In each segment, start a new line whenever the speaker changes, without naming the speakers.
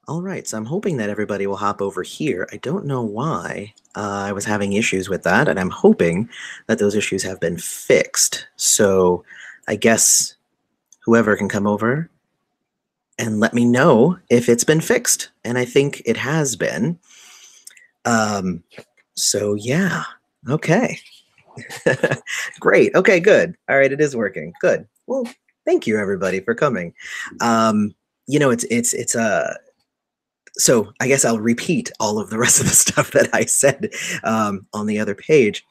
All right, so I'm hoping that everybody will hop over here. I don't know why I was having issues with that, and I'm hoping that those issues have been fixed. So I guess whoever can come over and let me know if it's been fixed. And I think it has been. Um, so yeah, okay. Great. Okay, good. All right, it is working. Good. Well, thank you everybody for coming. It's so I guess I'll repeat all of the rest of the stuff that I said on the other page.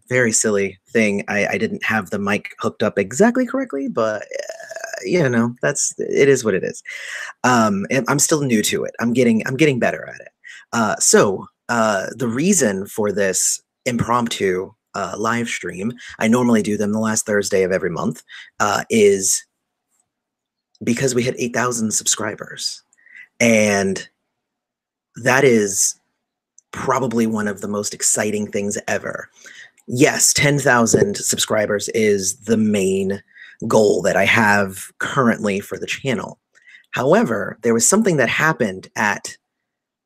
Very silly thing. I didn't have the mic hooked up exactly correctly, but it is what it is. And I'm still new to it. I'm getting better at it. The reason for this impromptu live stream, I normally do them the last Thursday of every month, is because we hit 8,000 subscribers. And that is probably one of the most exciting things ever. Yes, 10,000 subscribers is the main goal that I have currently for the channel. However, there was something that happened at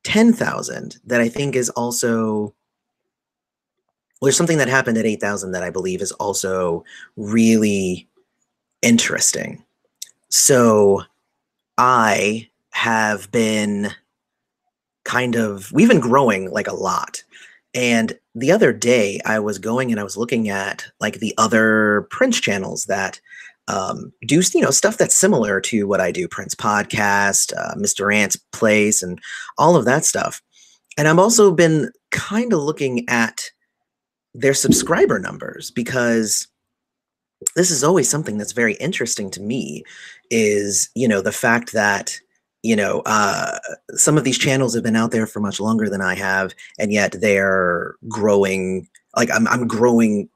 10,000 that I think is also, well, there's something that happened at 8,000 that I believe is also really interesting. So I have been we've been growing like a lot. And the other day I was going and I was looking at like the other Prince channels that do, stuff that's similar to what I do, Prince Podcast, Mr. Ant's Place, and all of that stuff. And I've also been kind of looking at their subscriber numbers, because this is always something that's very interesting to me, is, the fact that some of these channels have been out there for much longer than I have, and yet they're growing. Like I'm growing,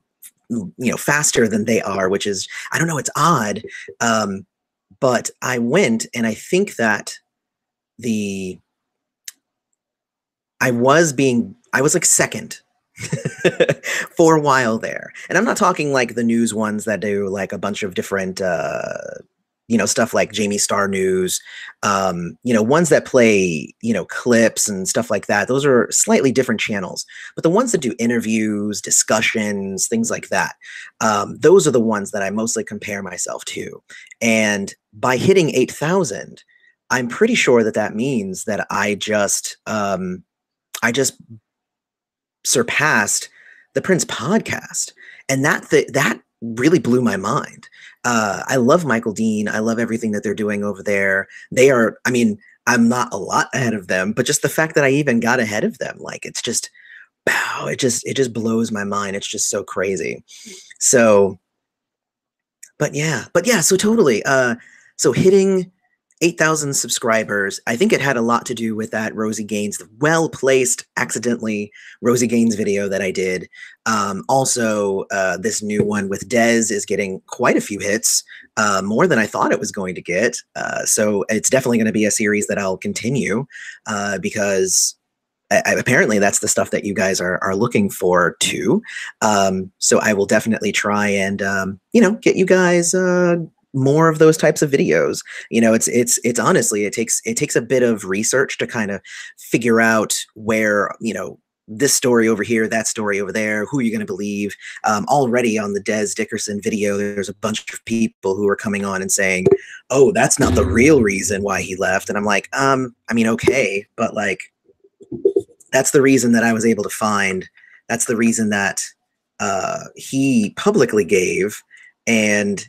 faster than they are, which is, I don't know, it's odd. But I went, and I think that I was like second for a while there. And I'm not talking like the news ones that do like a bunch of different stuff like Jamie Star News, ones that play, clips and stuff like that. Those are slightly different channels. But the ones that do interviews, discussions, things like that, those are the ones that I mostly compare myself to. And by hitting 8,000, I'm pretty sure that that means that I just surpassed the Prince podcast. And that really blew my mind. I love Michael Dean. I love everything that they're doing over there. I'm not a lot ahead of them, but just the fact that I even got ahead of them, like, it's just, wow, it just blows my mind. It's just so crazy. So, but yeah, so totally. So hitting 8,000 subscribers, I think it had a lot to do with that Rosie Gaines, the well-placed, accidentally Rosie Gaines video that I did. Also, this new one with Dez is getting quite a few hits, more than I thought it was going to get. So it's definitely going to be a series that I'll continue, because apparently that's the stuff that you guys are looking for too. So I will definitely try and, get you guys more of those types of videos. It's honestly, it takes a bit of research to kind of figure out where, this story over here, that story over there, who you're going to believe. Already on the Des Dickerson video, there's a bunch of people who are coming on and saying, oh, that's not the real reason why he left. And I'm like, okay, but like, that's the reason that I was able to find. That's the reason that he publicly gave. And,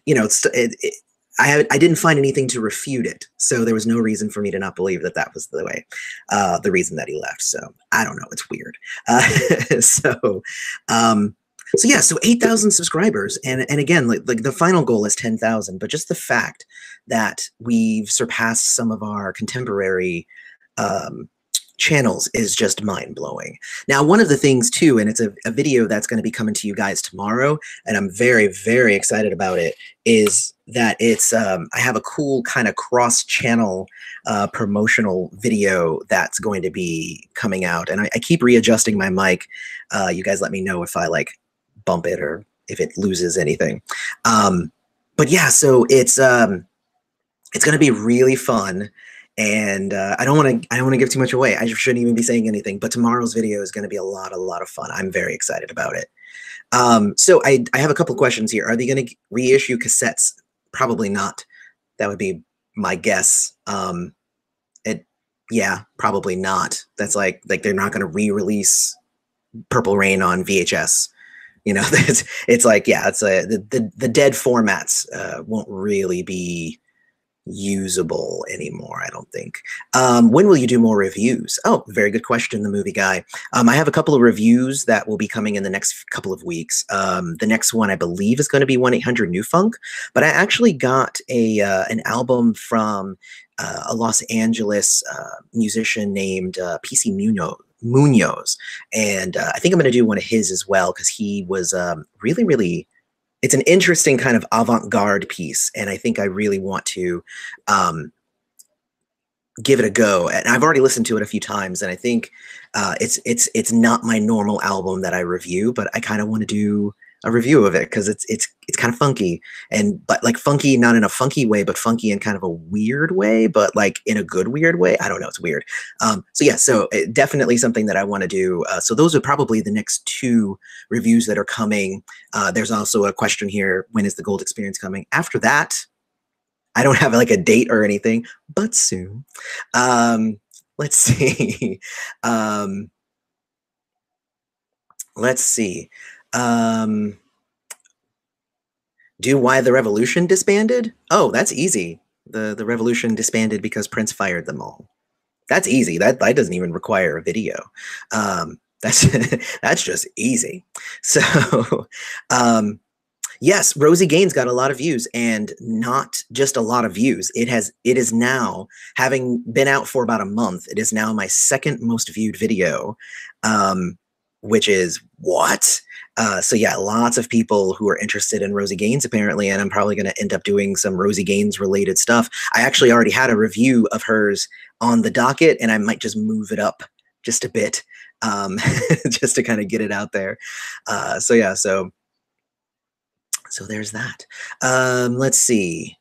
I didn't find anything to refute it. So there was no reason for me to not believe that that was the way, the reason that he left. So I don't know. It's weird. So 8,000 subscribers. And again, like the final goal is 10,000, but just the fact that we've surpassed some of our contemporary channels is just mind-blowing. Now, one of the things too, and it's a video that's going to be coming to you guys tomorrow, and I'm very, very excited about it, is that it's I have a cool kind of cross-channel promotional video that's going to be coming out. And I keep readjusting my mic. You guys let me know if I like bump it or if it loses anything. But yeah, so it's going to be really fun. And I don't want to give too much away. I shouldn't even be saying anything. But tomorrow's video is going to be a lot of fun. I'm very excited about it. So I have a couple questions here. Are they going to reissue cassettes? Probably not. That would be my guess. Yeah, probably not. That's like they're not going to re-release Purple Rain on VHS. You know, it's like, yeah, it's the dead formats won't really be usable anymore, I don't think. When will you do more reviews? Oh, very good question, the movie guy. I have a couple of reviews that will be coming in the next couple of weeks. The next one, I believe, is going to be 1-800-NEW-FUNK, but I actually got an album from a Los Angeles musician named PC Munoz, and I think I'm going to do one of his as well, because he was really it's an interesting kind of avant-garde piece, and I think I really want to give it a go. And I've already listened to it a few times, and I think it's not my normal album that I review, but I kind of want to do a review of it because it's kind of funky, but like funky not in a funky way, but funky in kind of a weird way, but like in a good weird way. I don't know, it's weird. So yeah, so definitely something that I want to do. So those are probably the next 2 reviews that are coming. There's also a question here: when is the Gold Experience coming? After that, I don't have like a date or anything, but soon. Let's see. Let's see. Do Why the Revolution disbanded? Oh, that's easy. The Revolution disbanded because Prince fired them all. That's easy. That doesn't even require a video. That's that's just easy. So, yes, Rosie Gaines got a lot of views, and not just a lot of views. It is now, having been out for about a month, it is now my 2nd most viewed video, which is what? So yeah, lots of people who are interested in Rosie Gaines apparently, and I'm probably going to end up doing some Rosie Gaines related stuff. I actually already had a review of hers on the docket, and I might just move it up just a bit, just to kind of get it out there. So yeah, so there's that. Let's see.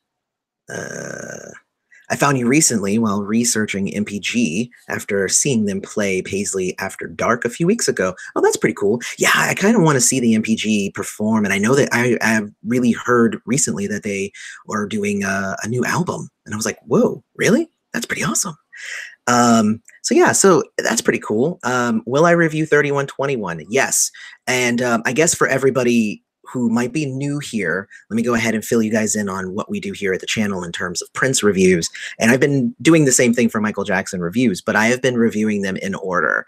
I found you recently while researching MPG after seeing them play Paisley After Dark a few weeks ago. Oh, that's pretty cool. Yeah, I kind of want to see the MPG perform, and I know that I've really heard recently that they are doing a new album, and I was like, whoa, really? That's pretty awesome. So yeah, so that's pretty cool. Will I review 3121? Yes. And I guess for everybody who might be new here, let me go ahead and fill you guys in on what we do here at the channel in terms of Prince reviews. And I've been doing the same thing for Michael Jackson reviews, but I have been reviewing them in order.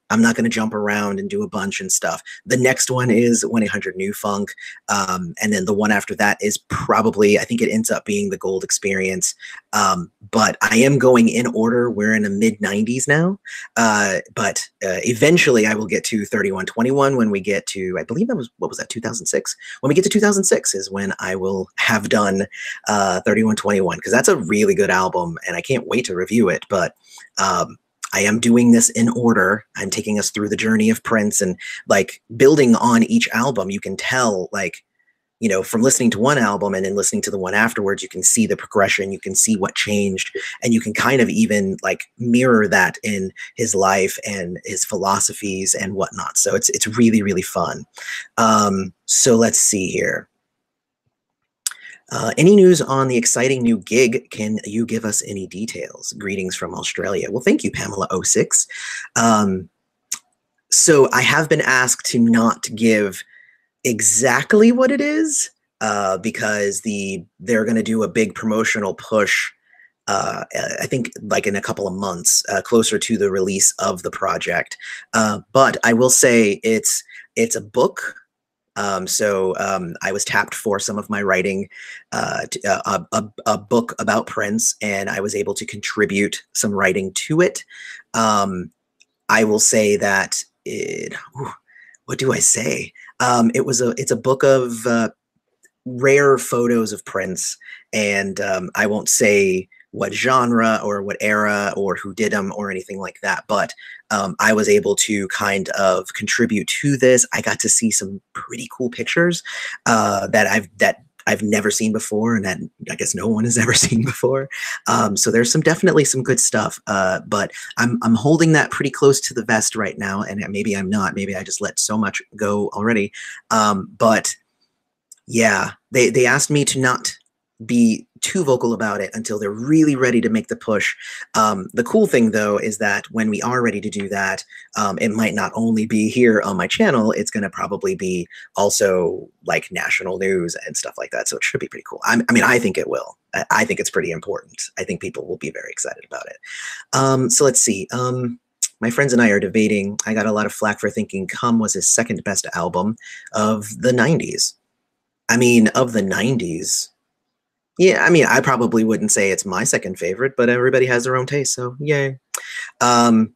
I'm not going to jump around and do a bunch and stuff. The next one is 1-800-NEW-FUNK. And then the one after that is probably, I think it ends up being the Gold Experience. But I am going in order. We're in the mid-90s now. But eventually I will get to 3121 when we get to, I believe that was, what was that, 2006? When we get to 2006 is when I will have done 3121, because that's a really good album, and I can't wait to review it. But I am doing this in order. I'm taking us through the journey of Prince, and like building on each album. You can tell, like, you know, from listening to one album and then listening to the one afterwards, you can see the progression, you can see what changed, and you can kind of even like mirror that in his life and his philosophies and whatnot. So it's really, really fun. So let's see here. Any news on the exciting new gig? Can you give us any details? Greetings from Australia. Well, thank you, Pamela06. So I have been asked to not give exactly what it is, because they're going to do a big promotional push, I think like in a couple of months, closer to the release of the project. But I will say it's a book. I was tapped for some of my writing, a book about Prince, and I was able to contribute some writing to it. I will say that what do I say? It's a book of rare photos of Prince, and I won't say what genre or what era or who did them or anything like that, but I was able to kind of contribute to this. I got to see some pretty cool pictures that I've never seen before, and that I guess no one has ever seen before. So there's definitely some good stuff. But I'm holding that pretty close to the vest right now, and maybe I'm not. Maybe I just let so much go already. But yeah, they asked me to not be too vocal about it until they're really ready to make the push. The cool thing, though, is that when we are ready to do that, it might not only be here on my channel, it's going to probably be also like national news and stuff like that. So it should be pretty cool. I mean, I think it will. I think it's pretty important. I think people will be very excited about it. So let's see. My friends and I are debating. I got a lot of flack for thinking Come was his second best album of the 90s. I mean, of the 90s. Yeah, I mean, I probably wouldn't say it's my second favorite, but everybody has their own taste, so yay. And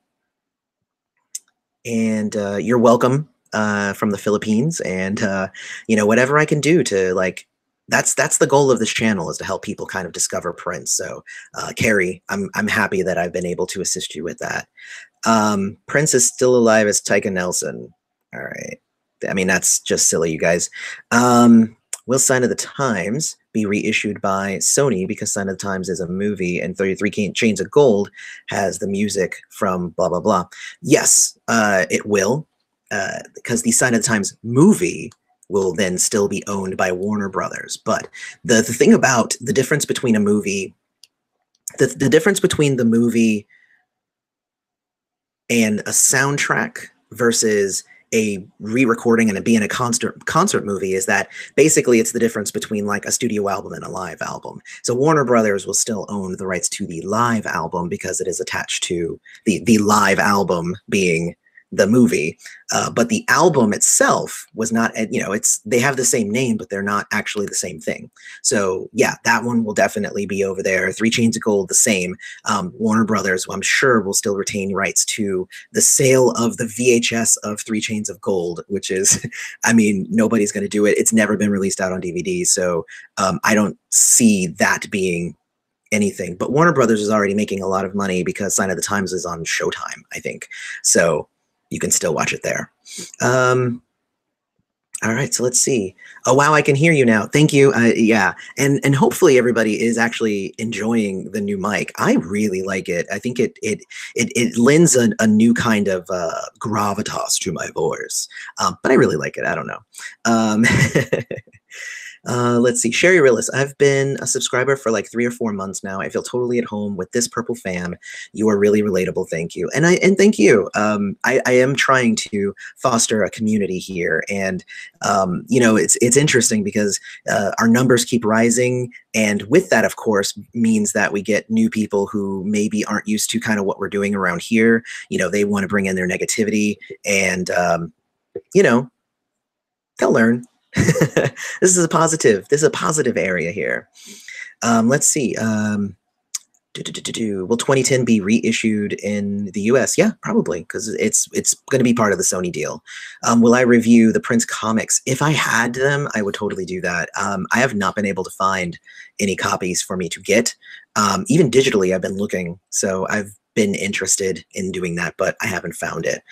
you're welcome from the Philippines, and you know, whatever I can do to like, that's the goal of this channel, is to help people kind of discover Prince. So, Carrie, I'm happy that I've been able to assist you with that. Prince is still alive as Tyka Nelson. All right, I mean, that's just silly, you guys. Will Sign of the Times be reissued by Sony, because Sign of the Times is a movie and 33 Chains of Gold has the music from blah, blah, blah? Yes, it will, because the Sign of the Times movie will then still be owned by Warner Brothers. But the thing about the difference between a movie, the difference between the movie and a soundtrack versus a re-recording and it being a concert movie, is that basically it's the difference between like a studio album and a live album. So Warner Brothers will still own the rights to the live album because it is attached to the live album being the movie, but the album itself was not, you know, they have the same name, but they're not actually the same thing. So yeah, that one will definitely be over there. 3 Chains of Gold, the same. Warner Brothers, I'm sure, will still retain rights to the sale of the VHS of 3 Chains of Gold, which is, I mean, nobody's going to do it. It's never been released out on DVD, so I don't see that being anything. But Warner Brothers is already making a lot of money because Sign of the Times is on Showtime, I think. So you can still watch it there. All right, so let's see. Oh, wow, I can hear you now. Thank you. Yeah, and hopefully everybody is actually enjoying the new mic. I really like it. I think it lends a new kind of gravitas to my voice. But I really like it. I don't know. Let's see. Sherry Rillis, I've been a subscriber for like 3 or 4 months now. I feel totally at home with this purple fam. You are really relatable. Thank you. And thank you. I am trying to foster a community here. And, you know, it's interesting because our numbers keep rising. And with that, of course, means that we get new people who maybe aren't used to kind of what we're doing around here. You know, they want to bring in their negativity and, you know, they'll learn. This is a positive. This is a positive area here. Let's see. Will 2010 be reissued in the US? Yeah, probably, because it's going to be part of the Sony deal. Will I review the Prince comics? If I had them, I would totally do that. I have not been able to find any copies for me to get. Even digitally, I've been looking, so I've been interested in doing that, but I haven't found it.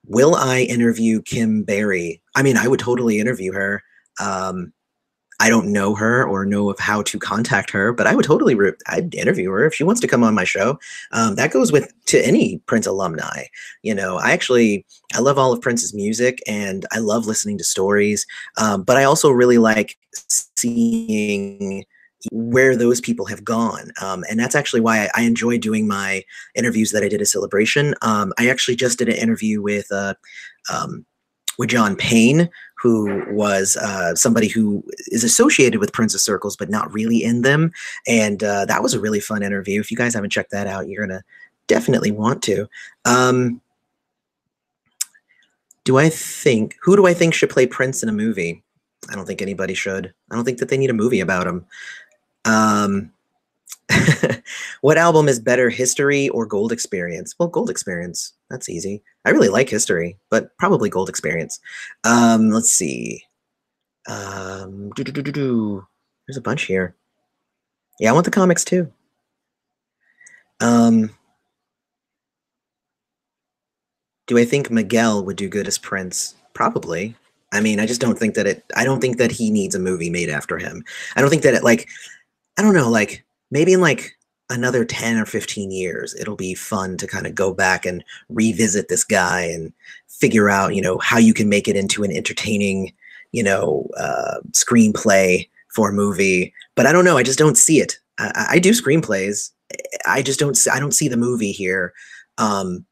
Will I interview Kim Berry? I mean, I would totally interview her. I don't know her or know of how to contact her, but I would totally, I'd interview her if she wants to come on my show. That goes to any Prince alumni. You know, I love all of Prince's music and I love listening to stories. But I also really like seeing where those people have gone. And that's actually why I enjoy doing my interviews that I did at Celebration. I actually just did an interview with John Payne, who was somebody who is associated with Prince's circles, but not really in them. And that was a really fun interview. If you guys haven't checked that out, you're going to definitely want to. Who do I think should play Prince in a movie? I don't think anybody should. I don't think that they need a movie about him. What album is better, History or Gold Experience? Well, Gold Experience. That's easy. I really like History, but probably Gold Experience. Let's see. There's a bunch here. Yeah, I want the comics too. Do I think Miguel would do good as Prince? Probably. I mean, I just don't think that I don't think that he needs a movie made after him. I don't think that like, I don't know, like maybe in like another 10 or 15 years, it'll be fun to kind of go back and revisit this guy and figure out, how you can make it into an entertaining, screenplay for a movie. But I don't know. I just don't see it. I do screenplays. I don't see the movie here. Um,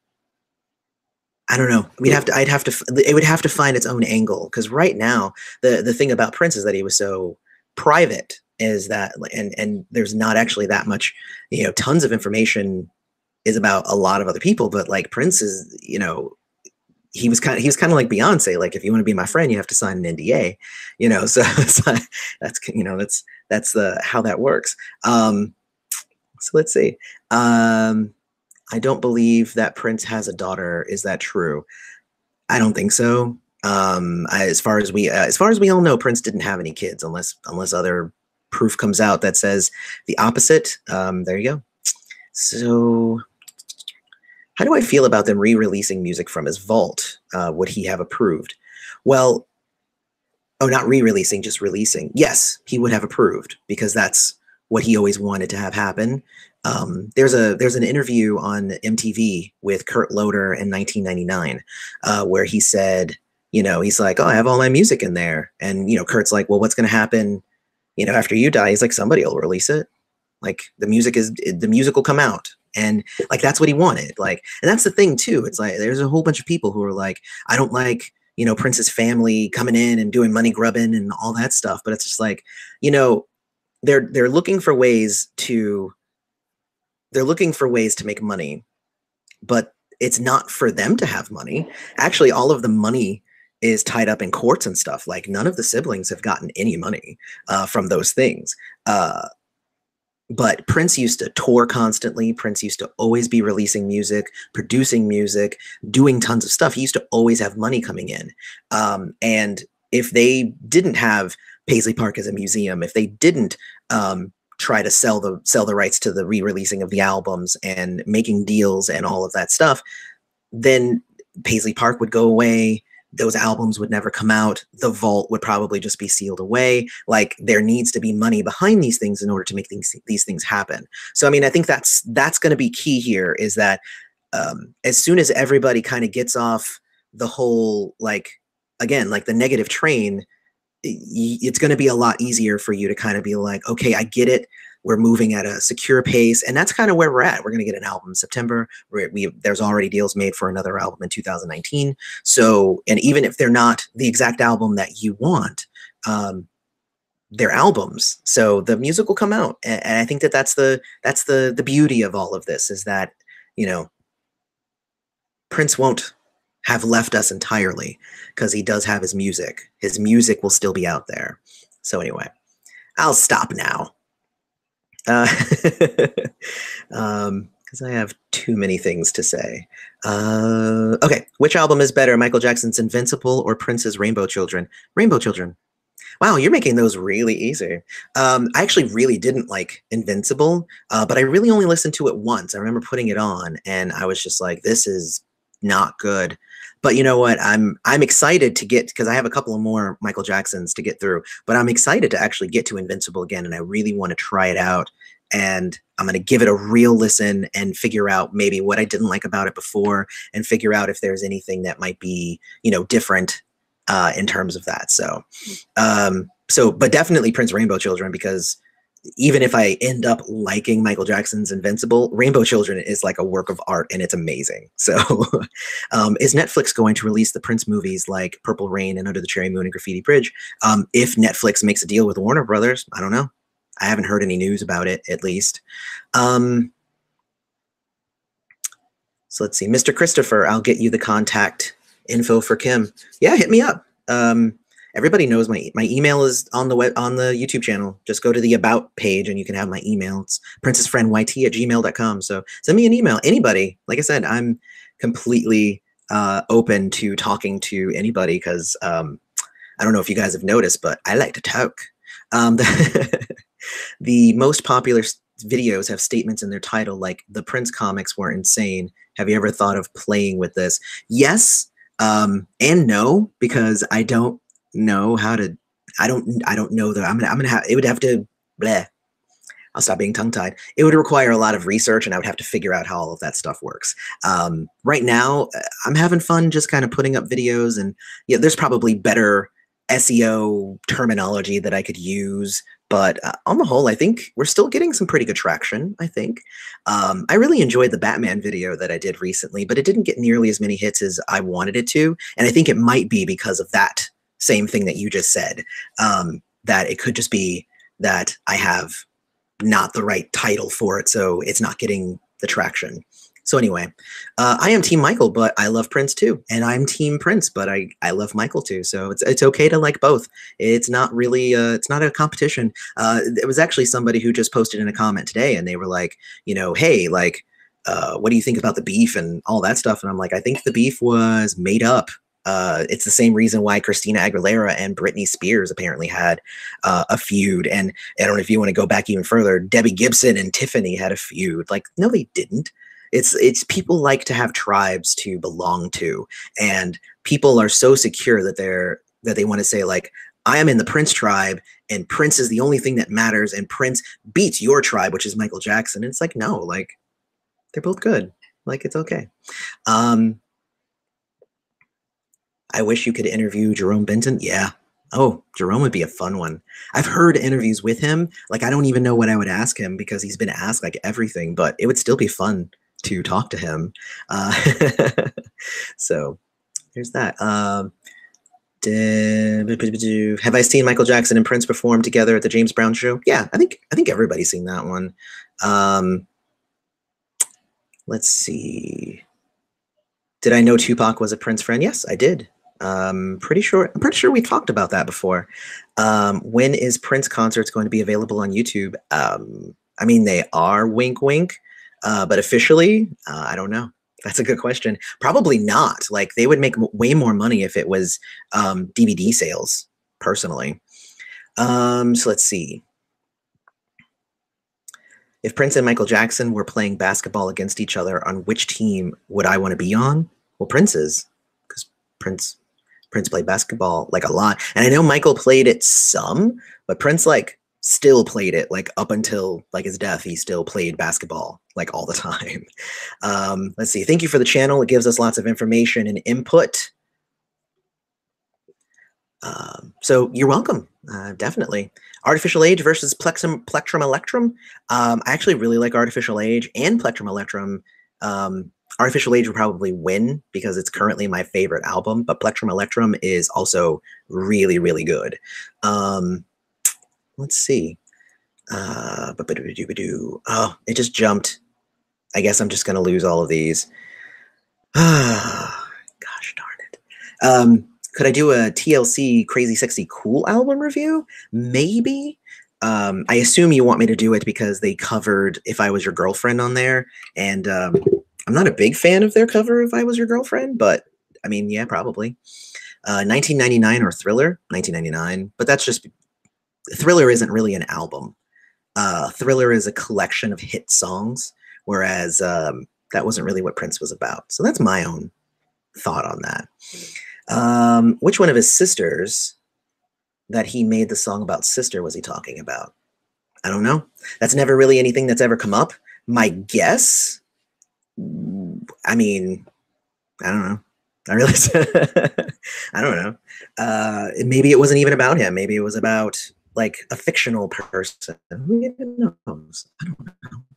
I don't know. It would have to find its own angle because right now the thing about Prince is that he was so private is that and there's not actually that much, tons of information is about a lot of other people, but like Prince is, he was kind of like Beyonce. Like if you want to be my friend, you have to sign an NDA, so, so that's the how that works. So let's see. I don't believe that Prince has a daughter. Is that true? I don't think so. As far as we all know, Prince didn't have any kids, unless other proof comes out that says the opposite. There you go. So, how do I feel about them re-releasing music from his vault? Would he have approved? Well, oh, not re-releasing, just releasing. Yes, he would have approved because that's what he always wanted to have happen. There's an interview on MTV with Kurt Loder in 1999 where he said, he's like, oh, I have all my music in there. And, Kurt's like, well, what's going to happen, after you die? He's like, somebody will release it. Like the music will come out. And like, that's what he wanted. Like, and that's the thing too. It's like, there's a whole bunch of people who are like, I don't like, Prince's family coming in and doing money grubbing and all that stuff. But it's just like, they're looking for ways to make money, but it's not for them to have money. Actually, all of the money is tied up in courts and stuff. Like none of the siblings have gotten any money from those things. But Prince used to tour constantly. Prince used to always be releasing music, producing music, doing tons of stuff. He used to always have money coming in. And if they didn't have Paisley Park as a museum, if they didn't try to sell the rights to the re-releasing of the albums and making deals and all of that stuff, then Paisley Park would go away. Those albums would never come out. The vault would probably just be sealed away. Like there needs to be money behind these things in order to make these things happen. So, I mean, I think that's going to be key here is that as soon as everybody kind of gets off the whole, like, again, like the negative train, it's going to be a lot easier for you to kind of be like, okay, I get it. We're moving at a secure pace. And that's kind of where we're at. We're going to get an album in September. There's already deals made for another album in 2019. So, and even if they're not the exact album that you want, they're albums. So the music will come out. And I think that's the beauty of all of this is that, Prince won't have left us entirely because he does have his music. His music will still be out there. So anyway, I'll stop now. Because I have too many things to say. Okay, which album is better, Michael Jackson's Invincible or Prince's Rainbow Children? Rainbow Children. Wow, you're making those really easy. I actually really didn't like Invincible, but I really only listened to it once. I remember putting it on, and I was just like, this is not good. But you know what? I'm excited to get, because I have a couple of more Michael Jacksons to get through, but I'm excited to actually get to Invincible again, and I really want to try it out. And I'm going to give it a real listen and figure out maybe what I didn't like about it before and figure out if there's anything that might be, different in terms of that. So, but definitely Prince Rainbow Children, because even if I end up liking Michael Jackson's Invincible, Rainbow Children is like a work of art and it's amazing. So is Netflix going to release the Prince movies like Purple Rain and Under the Cherry Moon and Graffiti Bridge? If Netflix makes a deal with Warner Brothers, I don't know. I haven't heard any news about it, at least. So let's see. Mr. Christopher, I'll get you the contact info for Kim. Yeah, hit me up. Everybody knows my email is on the YouTube channel. Just go to the About page and you can have my email. It's princessfriendyt@gmail.com. So send me an email. Anybody. Like I said, I'm completely open to talking to anybody because I don't know if you guys have noticed, but I like to talk. The most popular videos have statements in their title like "The Prince comics were insane. Have you ever thought of playing with this?" Yes. And no, because I don't know how to. I don't know that I'm gonna have. It would have to. Bleh. I'll stop being tongue-tied. It would require a lot of research, and I would have to figure out how all of that stuff works. Right now, I'm having fun just kind of putting up videos, and yeah, there's probably better SEO terminology that I could use. But on the whole, I think we're still getting some pretty good traction, I think. I really enjoyed the Batman video that I did recently, but it didn't get nearly as many hits as I wanted it to. And I think it might be because of that same thing that you just said, that it could just be that I have not the right title for it, so it's not getting the traction. So anyway, I am Team Michael, but I love Prince too, and I'm Team Prince, but I love Michael too. So it's okay to like both. It's not really it's not a competition. It was actually somebody who just posted in a comment today, and they were like, you know, hey, like, what do you think about the beef and all that stuff? And I'm like, I think the beef was made up. It's the same reason why Christina Aguilera and Britney Spears apparently had a feud. And I don't know if you want to go back even further. Debbie Gibson and Tiffany had a feud. Like, no, they didn't. It's people like to have tribes to belong to, and people are so secure that they want to say, like, I am in the Prince tribe, and Prince is the only thing that matters, and Prince beats your tribe, which is Michael Jackson. And it's like, no, like, they're both good. Like, it's okay. I wish you could interview Jerome Benton. Yeah. Oh, Jerome would be a fun one. I've heard interviews with him. Like, I don't even know what I would ask him because he's been asked like everything, but it would still be fun to talk to him. So there's that. Have I seen Michael Jackson and Prince perform together at the James Brown show? Yeah, I think everybody's seen that one. Let's see. Did I know Tupac was a Prince friend? Yes, I did. I'm pretty sure we talked about that before. When is Prince concerts going to be available on YouTube? I mean, they are, wink, wink. But officially, I don't know. That's a good question. Probably not. Like, they would make way more money if it was DVD sales, personally. So let's see. If Prince and Michael Jackson were playing basketball against each other, on which team would I want to be on? Well, Prince's, because Prince played basketball like a lot. And I know Michael played it some, but Prince like still played it like up until like his death. He still played basketball like all the time. Let's see. Thank you for the channel. It gives us lots of information and input. So you're welcome. Definitely. Artificial Age versus Plectrum Electrum. I actually really like Artificial Age and Plectrum Electrum. Artificial Age will probably win because it's currently my favorite album, but Plectrum Electrum is also really, really good. Let's see. Oh, it just jumped. I guess I'm just going to lose all of these. Gosh darn it. Could I do a TLC Crazysexycool album review? Maybe. I assume you want me to do it because they covered If I Was Your Girlfriend on there. And I'm not a big fan of their cover If I Was Your Girlfriend, but I mean, yeah, probably. 1999 or Thriller? 1999. But that's just... Thriller isn't really an album. Thriller is a collection of hit songs, whereas that wasn't really what Prince was about. So that's my own thought on that. Which one of his sisters that he made the song about sister was he talking about? I don't know. That's never really anything that's ever come up. My guess, I mean, I don't know. I realize I don't know. Maybe it wasn't even about him. Maybe it was about like a fictional person. Who even knows? I don't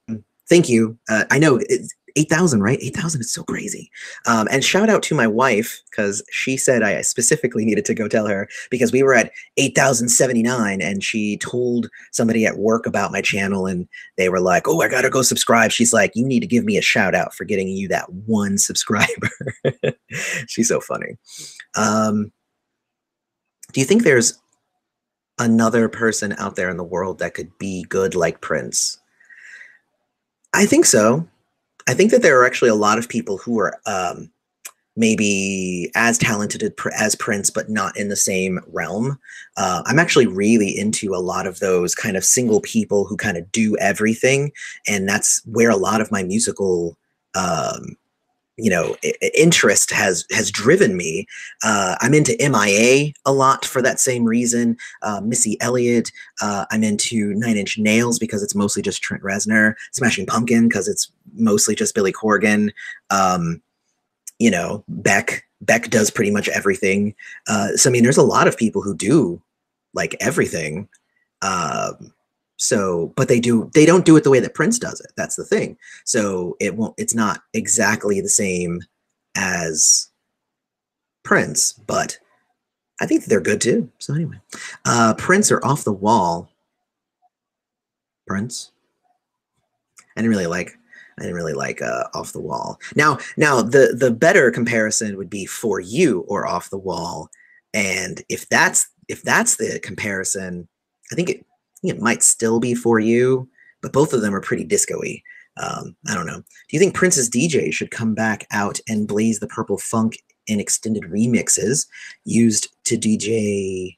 know. Thank you. I know it's 8,000, right? 8,000 is so crazy. And shout out to my wife, because she said I specifically needed to go tell her because we were at 8,079 and she told somebody at work about my channel and they were like, oh, I got to go subscribe. She's like, you need to give me a shout out for getting you that one subscriber. She's so funny. Do you think there's another person out there in the world that could be good like Prince? I think so. I think that there are actually a lot of people who are maybe as talented as Prince, but not in the same realm. I'm actually really into a lot of those kind of single people who kind of do everything. And that's where a lot of my musical interest has driven me. I'm into MIA a lot for that same reason. Missy Elliott. I'm into Nine Inch Nails because it's mostly just Trent Reznor. Smashing Pumpkin because it's mostly just Billy Corgan. Beck does pretty much everything. So I mean, there's a lot of people who do like everything. But they don't do it the way that Prince does it. That's the thing. So it's not exactly the same as Prince, but I think they're good too. So anyway, Prince or Off the Wall? Prince. I didn't really like Off the Wall. Now the better comparison would be For You or Off the Wall. And if that's the comparison, I think it might still be For You, but both of them are pretty disco-y. I don't know. Do you think Prince's DJ should come back out and blaze the purple funk in extended remixes used to DJ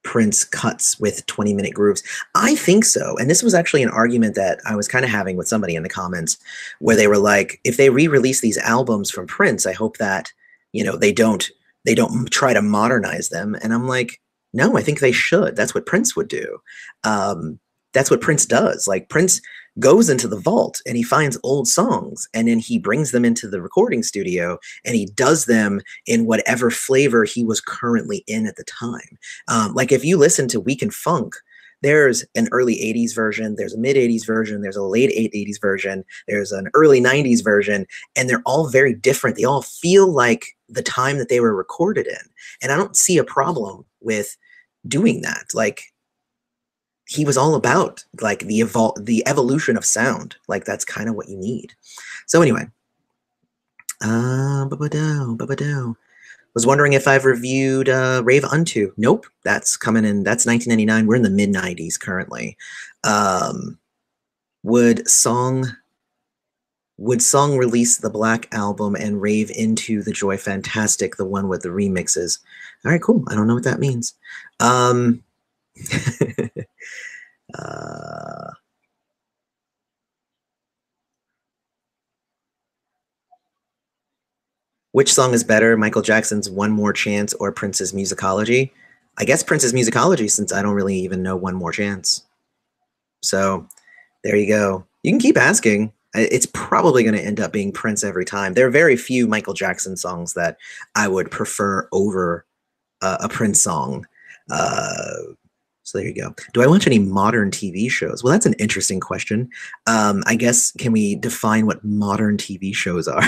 Prince cuts with 20-minute grooves? I think so. And this was actually an argument that I was kind of having with somebody in the comments where they were like, if they re-release these albums from Prince, I hope that, they don't try to modernize them. And I'm like, no, I think they should. That's what Prince would do. That's what Prince does. Like, Prince goes into the vault and he finds old songs and then he brings them into the recording studio and he does them in whatever flavor he was currently in at the time. Like, if you listen to Weekend Funk, there's an early 80s version, there's a mid 80s version, there's a late 80s version, there's an early 90s version, and they're all very different. They all feel like the time that they were recorded in. And I don't see a problem with doing that. Like, he was all about like the evolution of sound. Like, that's kind of what you need. So anyway, was wondering if I've reviewed Rave Unto. Nope, that's coming in. That's 1999. We're in the mid 90s currently. Would Song release the Black Album and Rave Into the Joy Fantastic, the one with the remixes? All right, cool. I don't know what that means. Which song is better, Michael Jackson's One More Chance or Prince's Musicology? I guess Prince's Musicology, since I don't really even know One More Chance. So there you go. You can keep asking. It's probably going to end up being Prince every time. There are very few Michael Jackson songs that I would prefer over a Prince song. So there you go. Do I watch any modern TV shows? Well, that's an interesting question. I guess, can we define what modern TV shows are?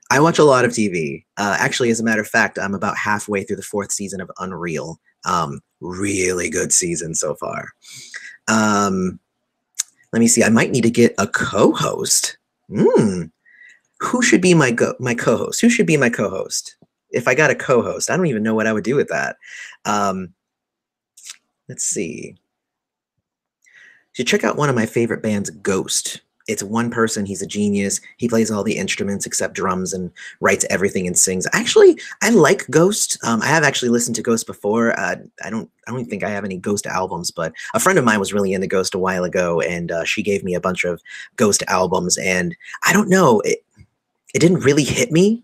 I watch a lot of TV. Actually, as a matter of fact, I'm about halfway through the 4th season of Unreal. Really good season so far. Let me see. I might need to get a co-host. Who should be my co-host? Who should be my co-host? If I got a co-host, I don't even know what I would do with that. Let's see. You should check out one of my favorite bands, Ghost. It's one person. He's a genius. He plays all the instruments except drums and writes everything and sings. Actually, I like Ghost. I have actually listened to Ghost before. I don't think I have any Ghost albums, but a friend of mine was really into Ghost a while ago, and she gave me a bunch of Ghost albums. And I don't know, it didn't really hit me.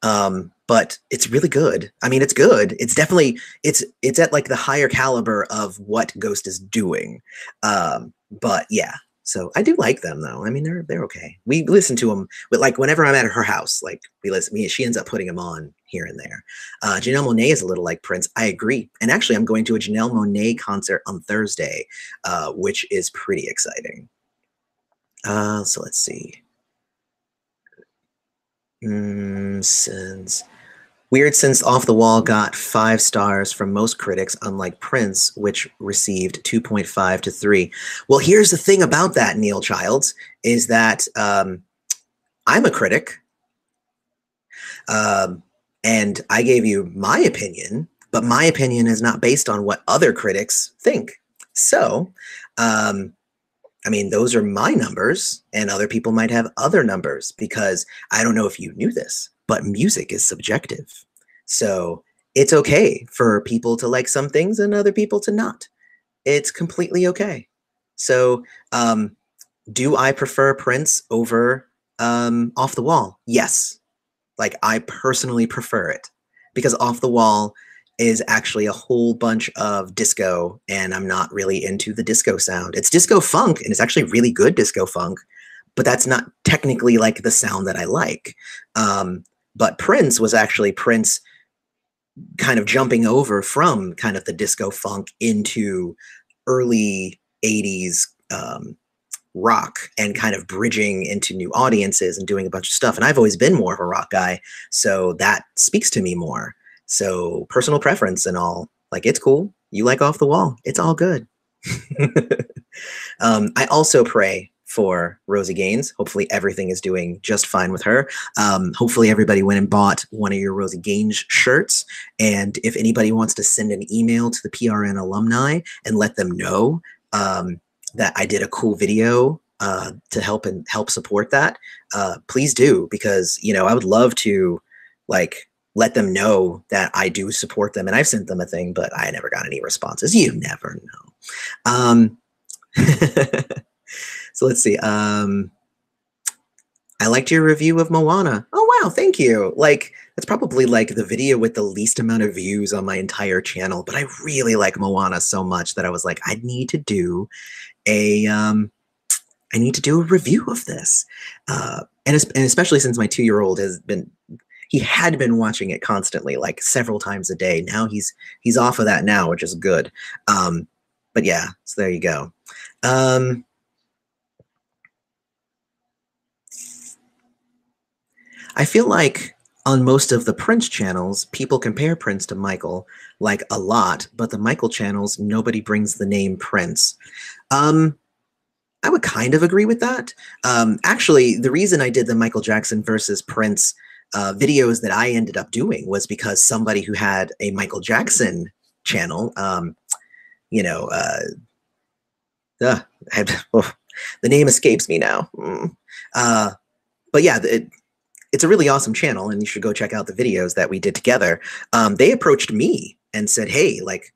But it's really good. I mean, it's good. It's definitely, it's at like the higher caliber of what Ghost is doing. But yeah, so I do like them though. I mean, they're okay. We listen to them, but like whenever I'm at her house, like she ends up putting them on here and there. Janelle Monáe is a little like Prince. I agree. And actually I'm going to a Janelle Monáe concert on Thursday, which is pretty exciting. So let's see. Weird since Off the Wall got 5 stars from most critics, unlike Prince, which received 2.5 to 3. Well, here's the thing about that, Neil Childs, is that I'm a critic, and I gave you my opinion, but my opinion is not based on what other critics think. So, I mean, those are my numbers, and other people might have other numbers, because I don't know if you knew this, but music is subjective. So it's okay for people to like some things and other people to not. It's completely okay. So do I prefer Prince over Off the Wall, yes. Like, I personally prefer it because Off the Wall is actually a whole bunch of disco, and I'm not really into the disco sound. It's disco funk, and it's actually really good disco funk, but that's not technically like the sound that I like. But Prince was actually Prince kind of jumping over from kind of the disco funk into early 80s rock and kind of bridging into new audiences and doing a bunch of stuff. And I've always been more of a rock guy, so that speaks to me more. So personal preference and all, like, it's cool. You like Off the Wall, it's all good. I also pray for Rosie Gaines. Hopefully everything is doing just fine with her. Hopefully everybody went and bought one of your Rosie Gaines shirts. And if anybody wants to send an email to the PRN alumni and let them know that I did a cool video to help support that, please do, because, you know, I would love to, like, let them know that I do support them. And I've sent them a thing, but I never got any responses. You never know. So let's see. I liked your review of Moana. Oh, wow. Thank you. Like, that's probably like the video with the least amount of views on my entire channel, but I really like Moana so much that I was like, I need to do a review of this. And especially since my 2-year-old he had been watching it constantly, like several times a day. Now he's off of that now, which is good. But yeah, so there you go. I feel like on most of the Prince channels, people compare Prince to Michael, like, a lot, but the Michael channels, nobody brings the name Prince. I would kind of agree with that. Actually, the reason I did the Michael Jackson versus Prince videos that I ended up doing was because somebody who had a Michael Jackson channel, you know, the name escapes me now. But yeah, it's a really awesome channel, and you should go check out the videos that we did together. They approached me and said, hey, like,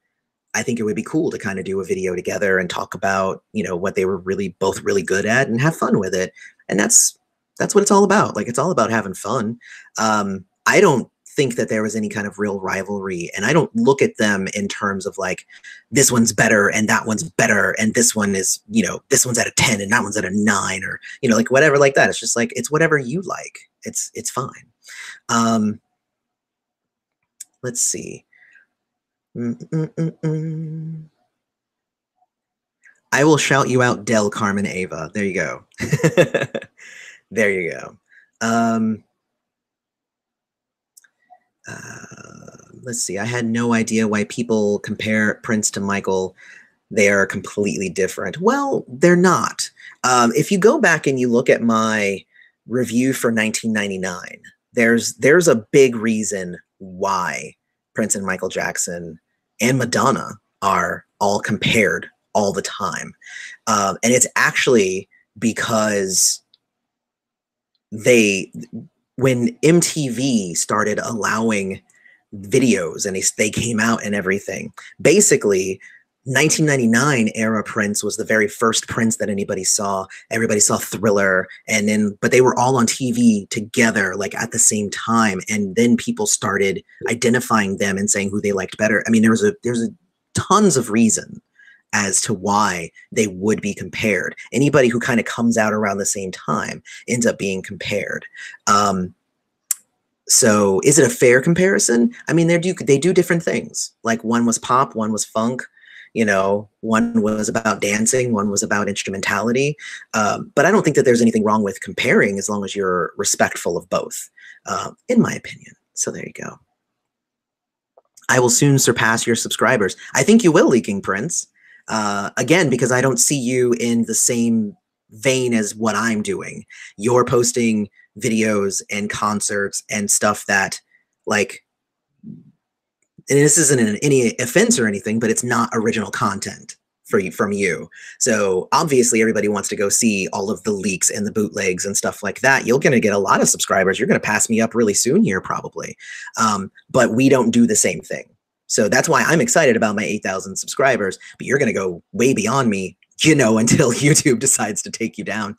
I think it would be cool to kind of do a video together and talk about, you know, what they were both really good at and have fun with it. And that's what it's all about. Like, it's all about having fun. I don't think that there was any kind of real rivalry, and I don't look at them in terms of like, this one's better and that one's better, and this one is, you know, this one's at a 10 and that one's at a 9, or, you know, like, whatever like that. It's just like, it's whatever you like. It's fine. Let's see. I will shout you out, Del Carmen Ava. There you go. There you go. Let's see. I had no idea why people compare Prince to Michael. They are completely different. Well, they're not. If you go back and you look at my review for 1999, there's a big reason why Prince and Michael Jackson and Madonna are all compared all the time. And it's actually because when MTV started allowing videos and they came out and everything, basically 1999 era Prince was the very first Prince that anybody saw. Everybody saw Thriller, but they were all on TV together, like, at the same time. And then people started identifying them and saying who they liked better. I mean, there's tons of reason as to why they would be compared. Anybody who kind of comes out around the same time ends up being compared. So is it a fair comparison? I mean, they do different things. Like, one was pop, one was funk. You know, one was about dancing, one was about instrumentality. But I don't think that there's anything wrong with comparing as long as you're respectful of both, in my opinion. So there you go. I will soon surpass your subscribers. I think you will, Leaking Prince. Again, because I don't see you in the same vein as what I'm doing. You're posting videos and concerts and stuff that, like, and this isn't any offense or anything, but it's not original content from you. So obviously everybody wants to go see all of the leaks and the bootlegs and stuff like that. You're going to get a lot of subscribers. You're going to pass me up really soon here, probably. But we don't do the same thing. So that's why I'm excited about my 8,000 subscribers, but you're going to go way beyond me, you know, until YouTube decides to take you down.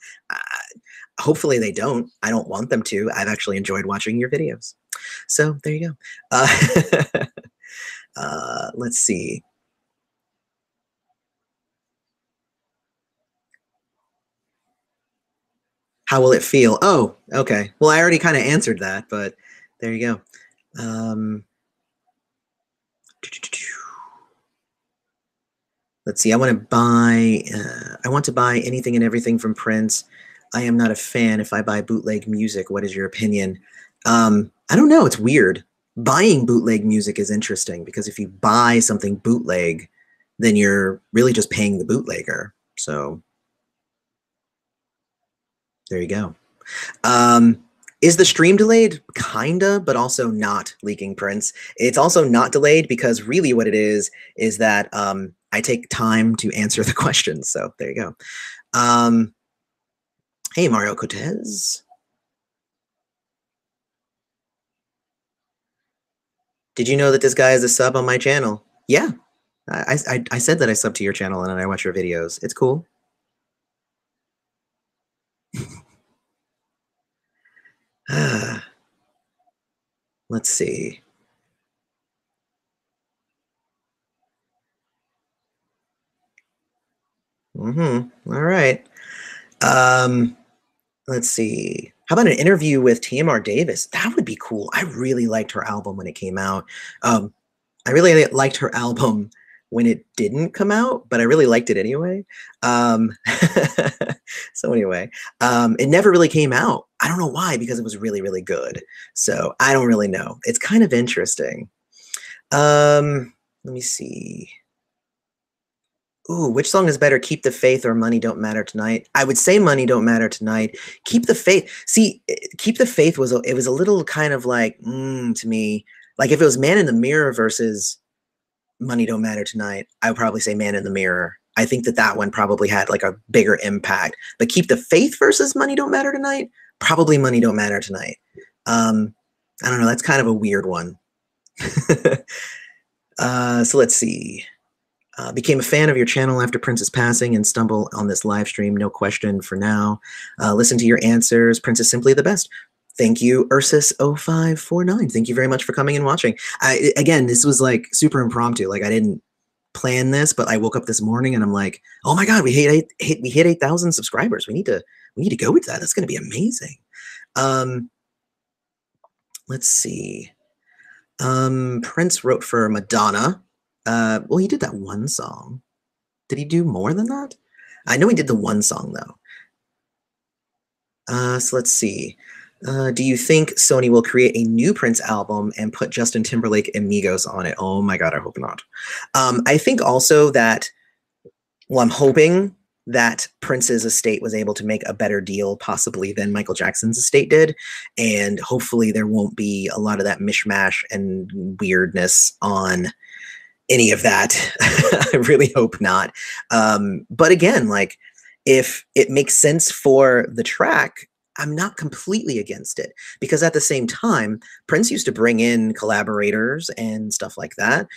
Hopefully they don't. I don't want them to. I've actually enjoyed watching your videos. So there you go. Let's see. How will it feel? Oh, okay. Well, I already kind of answered that, but there you go. Let's see. I want to buy anything and everything from Prince. I am not a fan. If I buy bootleg music, what is your opinion? I don't know. It's weird. Buying bootleg music is interesting because if you buy something bootleg, then you're really just paying the bootlegger. So there you go. Is the stream delayed? Kinda, but also not, Leaking Prince. It's also not delayed because really what it is that I take time to answer the questions. So there you go. Hey, Mario Cortez. Did you know that this guy is a sub on my channel? Yeah. I said that I sub to your channel and I watch your videos. It's cool. Let's see. All right. Let's see. How about an interview with TMR Davis? That would be cool. I really liked her album when it came out. I really liked her album when it didn't come out, but I really liked it anyway. So anyway, it never really came out. I don't know why, because it was really, really good. So I don't really know. It's kind of interesting. Let me see. Ooh, which song is better, Keep the Faith or Money Don't Matter Tonight? I would say Money Don't Matter Tonight. Keep the Faith. See, Keep the Faith was it was a little kind of like, to me, like if it was Man in the Mirror versus Money Don't Matter Tonight, I would probably say Man in the Mirror. I think that one probably had like a bigger impact. But Keep the Faith versus Money Don't Matter Tonight, probably Money Don't Matter Tonight. I don't know. That's kind of a weird one. So let's see. Became a fan of your channel after Prince's passing and stumbled on this live stream. No question for now. Listen to your answers. Prince is simply the best. Thank you, Ursus0549. Thank you very much for coming and watching. Again, this was like super impromptu. Like I didn't plan this, but I woke up this morning and I'm like, oh my God, we hit 8,000 subscribers. We need to go with that. That's going to be amazing. Let's see. Prince wrote for Madonna. Well, he did that one song. Did he do more than that? I know he did the one song, though. So let's see. Do you think Sony will create a new Prince album and put Justin Timberlake and Migos on it? Oh my God, I hope not. I think also that, well, I'm hoping that Prince's estate was able to make a better deal possibly than Michael Jackson's estate did. And hopefully there won't be a lot of that mishmash and weirdness on any of that. I really hope not. But again, like if it makes sense for the track, I'm not completely against it because at the same time, Prince used to bring in collaborators and stuff like that.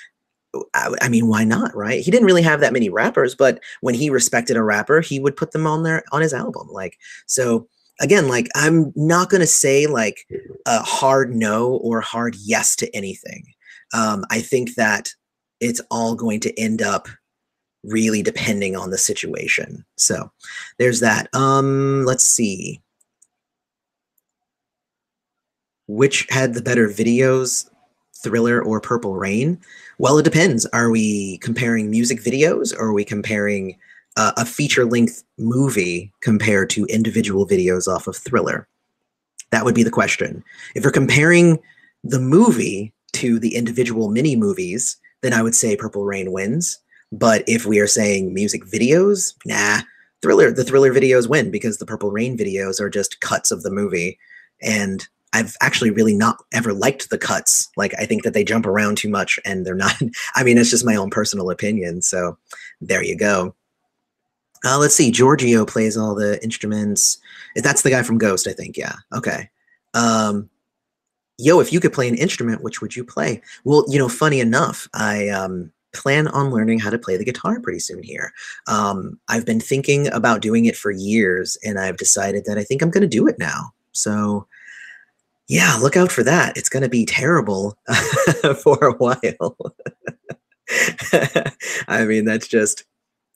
I mean, why not, right? He didn't really have that many rappers, but when he respected a rapper, he would put them on his album. Like, so again, like I'm not going to say like a hard no or hard yes to anything. I think that it's all going to end up really depending on the situation. So there's that. Let's see. Which had the better videos, Thriller or Purple Rain? Well, it depends. Are we comparing music videos or are we comparing a feature-length movie compared to individual videos off of Thriller? That would be the question. If we're comparing the movie to the individual mini movies, then I would say Purple Rain wins. But if we are saying music videos, nah, the Thriller videos win because the Purple Rain videos are just cuts of the movie. And I've actually really not ever liked the cuts. Like, I think that they jump around too much and they're not, I mean, it's just my own personal opinion. So there you go. Let's see. Giorgio plays all the instruments. That's the guy from Ghost, I think. Yeah. Okay. Yo, if you could play an instrument, which would you play? Well, you know, funny enough, I plan on learning how to play the guitar pretty soon here. I've been thinking about doing it for years, and I've decided that I think I'm going to do it now. So yeah, look out for that. It's going to be terrible for a while. I mean, that's just,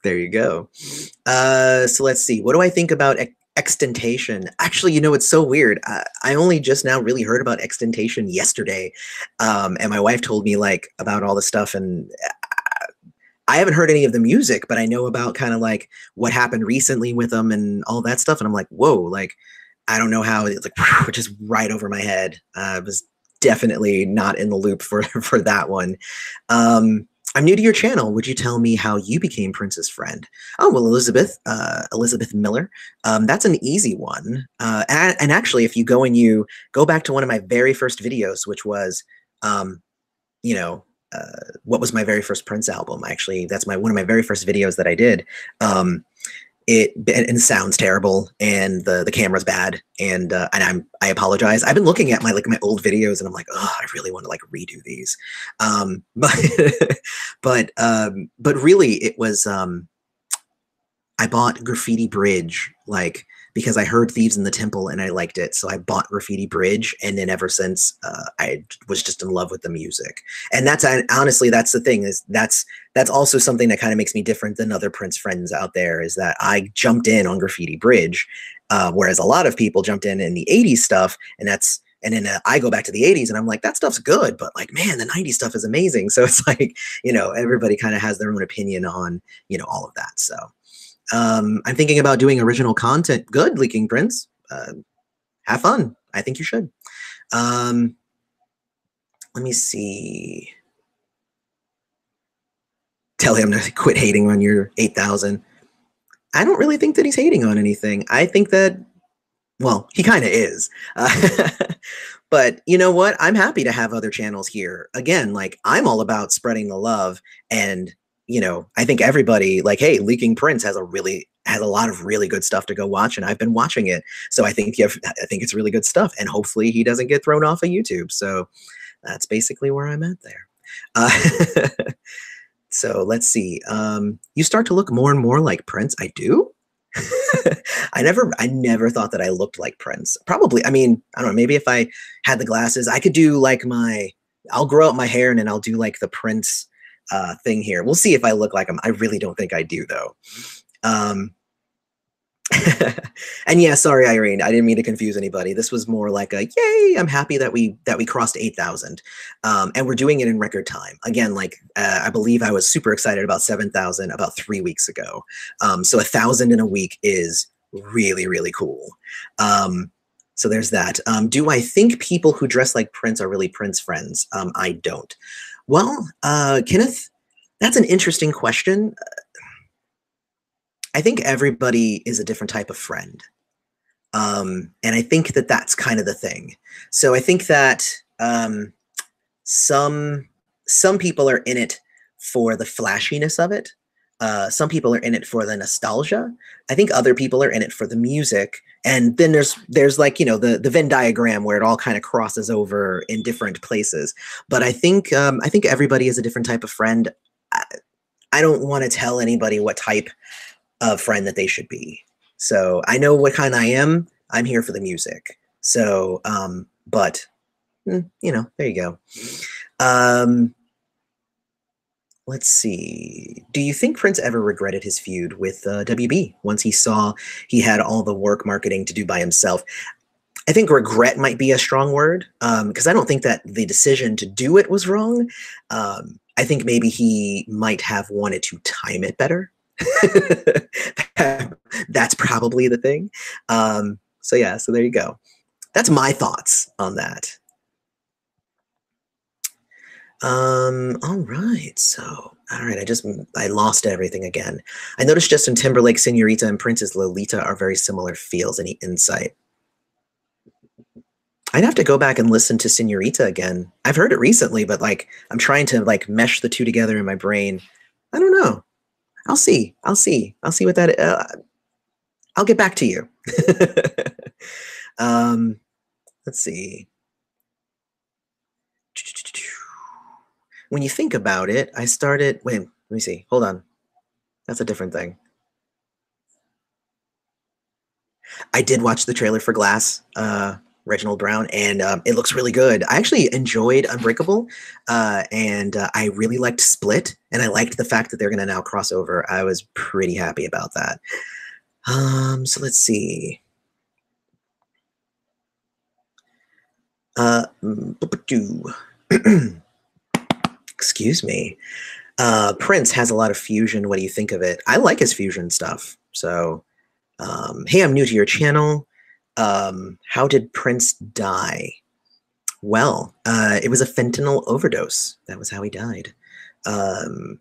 there you go. So let's see. What do I think about extentation? Actually, you know, it's so weird. I only just now really heard about extentation yesterday. And my wife told me like about all the stuff, and I haven't heard any of the music, but I know about kind of like what happened recently with them and all that stuff. And I'm like, whoa, like, I don't know how it's like just right over my head. I was definitely not in the loop for that one. I'm new to your channel. Would you tell me how you became Prince's friend? Oh, well, Elizabeth Miller. That's an easy one. And actually, if you go and you go back to one of my very first videos, which was, you know, what was my very first Prince album? Actually, that's one of my very first videos that I did. It sounds terrible, and the camera's bad, and I apologize. I've been looking at my old videos, and I'm like, oh, I really want to like redo these. But really, it was I bought Graffiti Bridge like because I heard Thieves in the Temple and I liked it, so I bought Graffiti Bridge, and then ever since I was just in love with the music. And that's honestly, that's the thing, is that's also something that kind of makes me different than other Prince friends out there, is that I jumped in on Graffiti Bridge, whereas a lot of people jumped in the 80s stuff, and then I go back to the 80s and I'm like, that stuff's good, but like, man, the 90s stuff is amazing. So it's like, you know, everybody kind of has their own opinion on, you know, all of that. So I'm thinking about doing original content. Good, Leaking Prince. Have fun. I think you should. Let me see. Tell him to quit hating on your 8,000. I don't really think that he's hating on anything. I think that, well, he kind of is. But you know what? I'm happy to have other channels here. Again, like, I'm all about spreading the love, and you know, I think everybody, like, hey, Leaking Prince has a lot of really good stuff to go watch, and I've been watching it. So I think it's really good stuff, and hopefully he doesn't get thrown off of YouTube. So that's basically where I'm at there. So let's see. You start to look more and more like Prince. I do. I never thought that I looked like Prince. Probably, I mean, I don't know, maybe if I had the glasses, I could do like I'll grow up my hair and then I'll do like the Prince thing here. We'll see if I look like him. I really don't think I do though. And yeah, sorry, Irene, I didn't mean to confuse anybody. This was more like a, yay, I'm happy that we crossed 8,000. And we're doing it in record time. Again, like, I believe I was super excited about 7,000 about 3 weeks ago. So 1,000 in a week is really, really cool. So there's that. Do I think people who dress like Prince are really Prince friends? I don't. Well, Kenneth, that's an interesting question. I think everybody is a different type of friend. And I think that that's kind of the thing. So I think that some people are in it for the flashiness of it. Some people are in it for the nostalgia. I think other people are in it for the music. And then there's like, you know, the Venn diagram where it all kind of crosses over in different places. But I think everybody is a different type of friend. I don't want to tell anybody what type of friend that they should be. So I know what kind I am. I'm here for the music. So, but you know, there you go. Let's see. Do you think Prince ever regretted his feud with WB once he saw he had all the work marketing to do by himself? I think regret might be a strong word, because I don't think that the decision to do it was wrong. I think maybe he might have wanted to time it better. That's probably the thing. So yeah, so there you go. That's my thoughts on that. All right. So, all right. I lost everything again. I noticed Justin Timberlake, Senorita, and Prince's Lolita are very similar feels. Any insight? I'd have to go back and listen to Senorita again. I've heard it recently, but like, I'm trying to like mesh the two together in my brain. I don't know. I'll see what that, I'll get back to you. Let's see. when you think about it, I started. Wait, let me see. Hold on. That's a different thing. I did watch the trailer for Glass, Reginald Brown, and it looks really good. I actually enjoyed Unbreakable, and I really liked Split, and I liked the fact that they're going to now cross over. I was pretty happy about that. So let's see. Excuse me. Prince has a lot of fusion. What do you think of it? I like his fusion stuff. So, hey, I'm new to your channel. How did Prince die? Well, it was a fentanyl overdose. That was how he died. Um,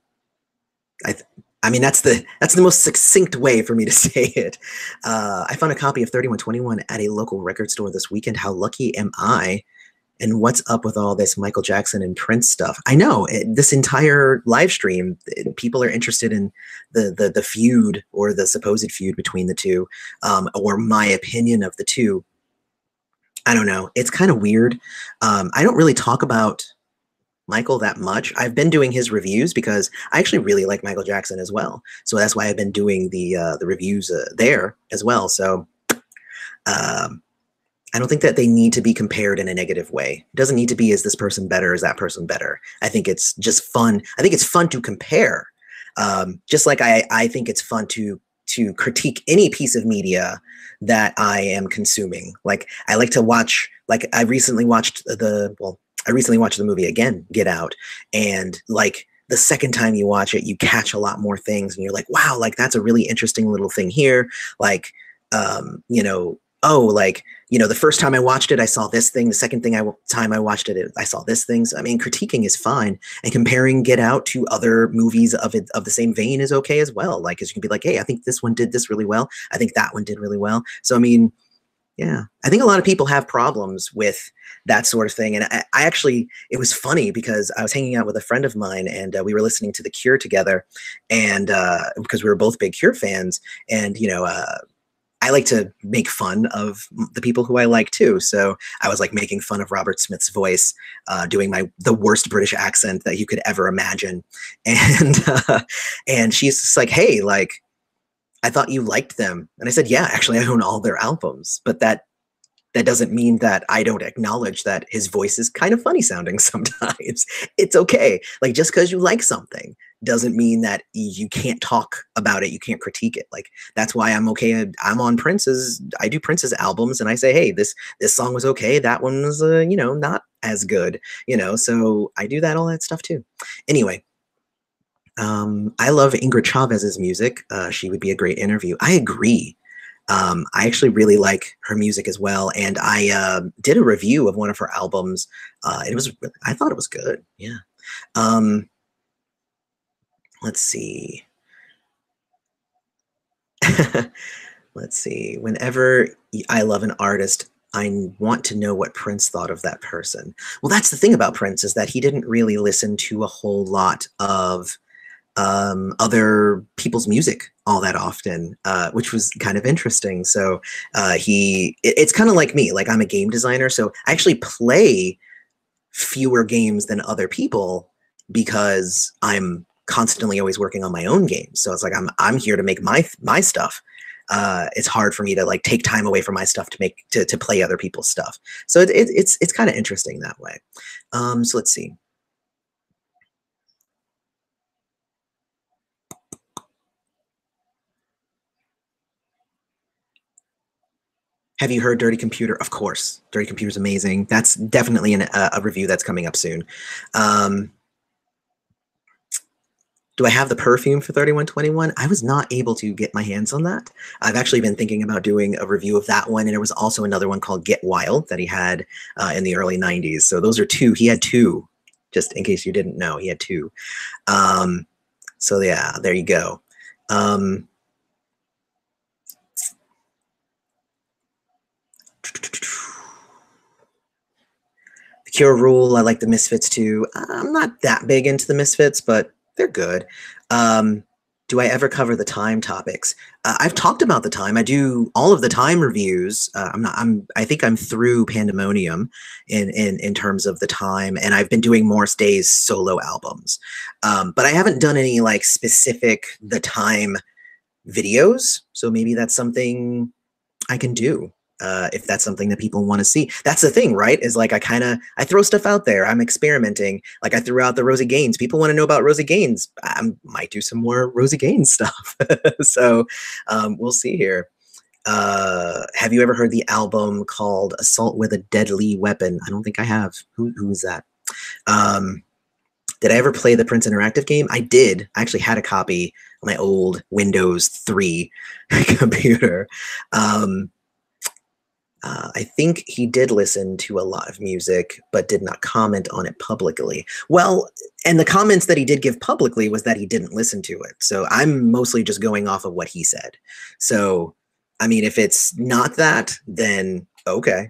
I, I mean, that's the most succinct way for me to say it. I found a copy of 3121 at a local record store this weekend. How lucky am I? And what's up with all this Michael Jackson and Prince stuff? I know this entire live stream, people are interested in the feud or the supposed feud between the two, or my opinion of the two. I don't know. It's kind of weird. I don't really talk about Michael that much. I've been doing his reviews because I actually really like Michael Jackson as well. So that's why I've been doing the reviews there as well. So I don't think that they need to be compared in a negative way. It doesn't need to be, is this person better? Is that person better? I think it's just fun. I think it's fun to compare. Just like I think it's fun to critique any piece of media that I am consuming. Like I like to watch, like I recently watched the movie again, Get Out. And like the second time you watch it, you catch a lot more things and you're like, wow, like that's a really interesting little thing here. Like, you know, oh, like, you know, the first time I watched it, I saw this thing. The second time I watched it, I saw this thing. So, I mean, critiquing is fine, and comparing Get Out to other movies of the same vein is okay as well. Like, because you can be like, hey, I think this one did this really well. I think that one did really well. So, I mean, yeah, I think a lot of people have problems with that sort of thing. And I actually, it was funny because I was hanging out with a friend of mine and we were listening to The Cure together, and because we were both big Cure fans, and you know. I like to make fun of the people who I like too. So I was like making fun of Robert Smith's voice, doing the worst British accent that you could ever imagine. And she's just like, hey, like, I thought you liked them. And I said, yeah, actually I own all their albums, but that doesn't mean that I don't acknowledge that his voice is kind of funny sounding sometimes. It's okay. Like, just because you like something doesn't mean that you can't talk about it. You can't critique it. Like, that's why I'm okay. I'm on I do Prince's albums and I say, hey, this song was okay. That one was, you know, not as good, you know? So I do all that stuff too. Anyway, I love Ingrid Chavez's music. She would be a great interview. I agree. I actually really like her music as well, and I did a review of one of her albums. I thought it was good. Yeah. Let's see. Let's see. Whenever I love an artist, I want to know what Prince thought of that person. Well, that's the thing about Prince, is that he didn't really listen to a whole lot of other people's music all that often, which was kind of interesting. So it's kind of like me. Like, I'm a game designer, so I actually play fewer games than other people because I'm constantly always working on my own games. So it's like I'm here to make my stuff. It's hard for me to like take time away from my stuff to play other people's stuff. So it's kind of interesting that way. So let's see. Have you heard Dirty Computer? Of course. Dirty Computer is amazing. That's definitely a review that's coming up soon. Do I have the perfume for 3121? I was not able to get my hands on that. I've actually been thinking about doing a review of that one, and there was also another one called Get Wild that he had in the early 90s. So those are two. He had two, just in case you didn't know. He had two. So yeah, there you go. The Cure Rule, I like the Misfits too. I'm not that big into the Misfits, but they're good. Do I ever cover the time topics? I've talked about the time. I do all of the time reviews. I think I'm through Pandemonium in terms of the time, and I've been doing more stays solo albums. But I haven't done any like specific the time videos. So maybe that's something I can do. If that's something that people want to see. That's the thing, right? Is like I throw stuff out there. I'm experimenting. Like I threw out the Rosie Gaines. People want to know about Rosie Gaines. I might do some more Rosie Gaines stuff. So we'll see here. Have you ever heard the album called Assault with a Deadly Weapon? I don't think I have. Who is that? Did I ever play the Prince Interactive game? I did. I actually had a copy on my old Windows 3 computer. I think he did listen to a lot of music, but did not comment on it publicly. Well, and the comments that he did give publicly was that he didn't listen to it. So I'm mostly just going off of what he said. So, I mean, if it's not that, then okay.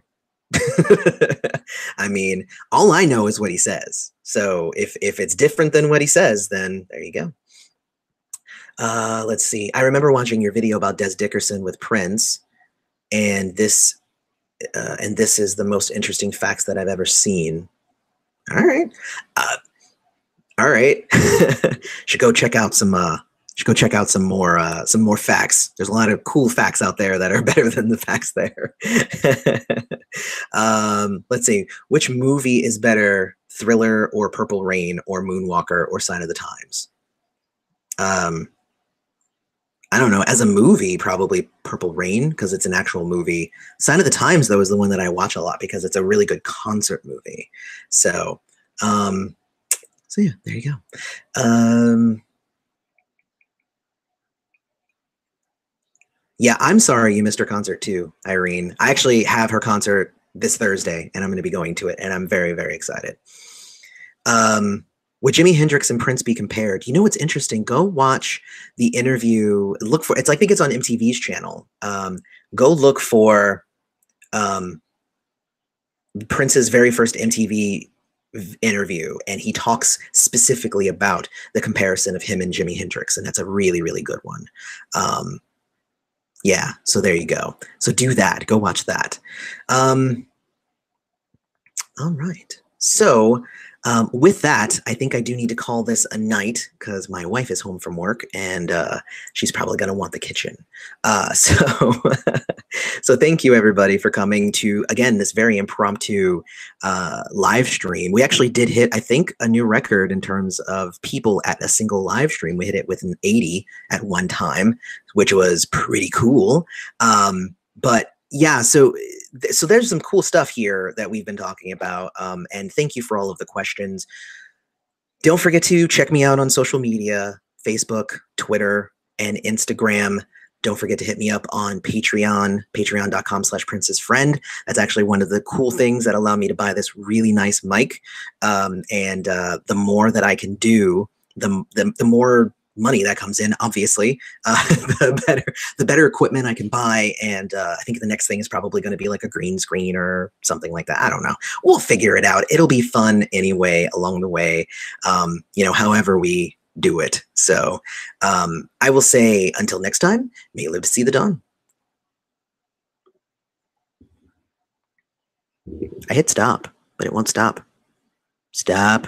I mean, all I know is what he says. So if it's different than what he says, then there you go. Let's see. I remember watching your video about Des Dickerson with Prince, and this is the most interesting facts that I've ever seen. All right. All right. Should go check out some more facts. There's a lot of cool facts out there that are better than the facts there. Let's see. Which movie is better, Thriller or Purple Rain or Moonwalker or Sign of the Times? I don't know. As a movie, probably Purple Rain because it's an actual movie. Sign of the Times, though, is the one that I watch a lot because it's a really good concert movie. So yeah, there you go. Yeah, I'm sorry you missed her concert too, Irene. I actually have her concert this Thursday, and I'm going to be going to it, and I'm very, very excited. Would Jimi Hendrix and Prince be compared? You know what's interesting? Go watch the interview. Look for I think it's on MTV's channel. Go look for Prince's very first MTV interview, and he talks specifically about the comparison of him and Jimi Hendrix, and that's a really, really good one. Yeah, so there you go. So do that. Go watch that. All right. So with that, I think I do need to call this a night because my wife is home from work and she's probably going to want the kitchen. So thank you, everybody, for coming to, again, this very impromptu live stream. We actually did hit, I think, a new record in terms of people at a single live stream. We hit it with an 80 at one time, which was pretty cool. But yeah, so there's some cool stuff here that we've been talking about, and thank you for all of the questions. Don't forget to check me out on social media, Facebook, Twitter, and Instagram. Don't forget to hit me up on Patreon, patreon.com/princessfriend. That's actually one of the cool things that allow me to buy this really nice mic. And the more that I can do, the more money that comes in, obviously, the better equipment I can buy. And I think the next thing is probably going to be like a green screen or something like that. I don't know. We'll figure it out. It'll be fun anyway along the way, however we do it. So I will say until next time, may you live to see the dawn. I hit stop, but it won't stop. Stop.